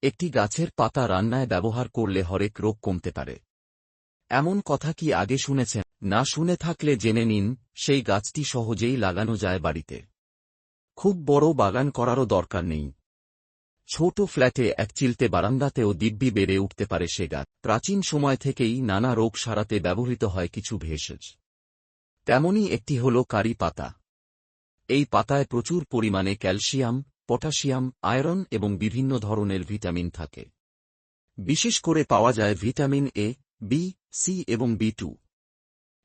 একটি গাছের পাতা রান্নায় ব্যবহার করলে হরেক রোগ কমতে পারে। এমন কথা কি আগে শুনেছেন? না শুনে থাকলে জেনে নিন, সেই গাছটি সহজেই লাগানো যায় বাড়িতে। খুব বড় বাগান করারও দরকার নেই। ছোট ফ্ল্যাটে এক চিলতে বারান্দাতেও দিব্যি বেড়ে উঠতে পারে সে গাছ। প্রাচীন সময় থেকেই নানা রোগ সারাতে ব্যবহৃত হয় কিছু ভেষজ। তেমনই একটি হল কারি পাতা। এই পাতায় প্রচুর পরিমাণে ক্যালসিয়াম, পটাশিয়াম, আয়রন এবং বিভিন্ন ধরনের ভিটামিন থাকে। বিশেষ করে পাওয়া যায় ভিটামিন এ, বি, সি এবং বি2।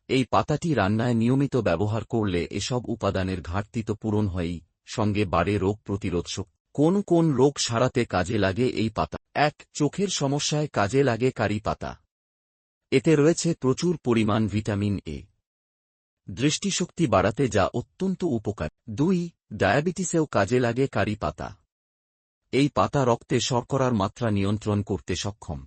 এই পাতাটি রান্নায় নিয়মিত ব্যবহার করলে এসব উপাদানের ঘাটতি তো পূরণ হয়ই, সঙ্গে বাড়ে রোগ প্রতিরোধ শক্তি। কোন কোন রোগ সারাতে কাজে লাগে এই পাতা? ১. চোখের সমস্যায় কাজে লাগে কারি পাতা। এতে রয়েছে প্রচুর পরিমাণ ভিটামিন এ। দৃষ্টিশক্তি বাড়াতে যা অত্যন্ত উপকার। ২. ডায়াবেটিসেও কাজে লাগে কারি পাতা। এই পাতা রক্তে শর্করার মাত্রা নিয়ন্ত্রণ করতে সক্ষম।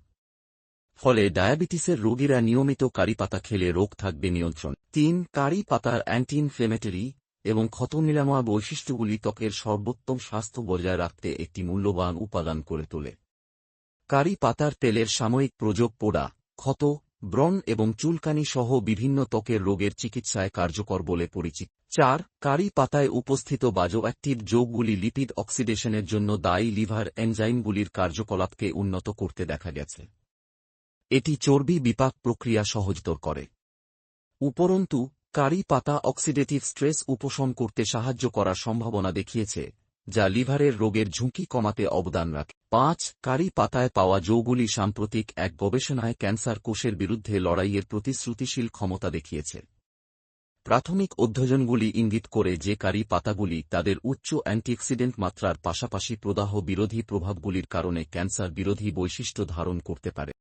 ফলে ডায়াবেটিসের রোগীরা নিয়মিত কারি পাতা খেলে রোগ থাকবে নিয়ন্ত্রণ। ৩. কারি পাতার অ্যান্টি ইনফ্লেমেটরি এবং ক্ষত নিরাময় বৈশিষ্ট্যগুলি ত্বকের সর্বোত্তম স্বাস্থ্য বজায় রাখতে একটি মূল্যবান উপাদান করে তোলে। কারি পাতার তেলের সাময়িক প্রয়োগ পোড়া, ক্ষত, ব্রণ এবং চুলকানি সহ বিভিন্ন ত্বকের রোগের চিকিৎসায় কার্যকর বলে পরিচিত। ৪. কারি পাতায় উপস্থিত বায়োঅ্যাক্টিভ যৌগগুলি লিপিড অক্সিডেশনের জন্য দায়ী। লিভার এনজাইমগুলির কার্যকলাপকে উন্নত করতে দেখা গেছে। এটি চর্বি বিপাক প্রক্রিয়া সহজতর করে। উপরন্তু কারি পাতা অক্সিডেটিভ স্ট্রেস উপশম করতে সাহায্য করার সম্ভাবনা দেখিয়েছে, যা লিভারের রোগের ঝুঁকি কমাতে অবদান রাখে। ৫. কারি পাতায় পাওয়া যৌগগুলি সাম্প্রতিক এক গবেষণায় ক্যান্সার কোষের বিরুদ্ধে লড়াইয়ের প্রতিশ্রুতিশীল ক্ষমতা দেখিয়েছে। প্রাথমিক অধ্যয়নগুলি ইঙ্গিত করে যে কারি পাতাগুলি তাদের উচ্চ অ্যান্টিঅক্সিডেন্ট মাত্রার পাশাপাশি প্রদাহ বিরোধী প্রভাবগুলির কারণে ক্যান্সার বিরোধী বৈশিষ্ট্য ধারণ করতে পারে।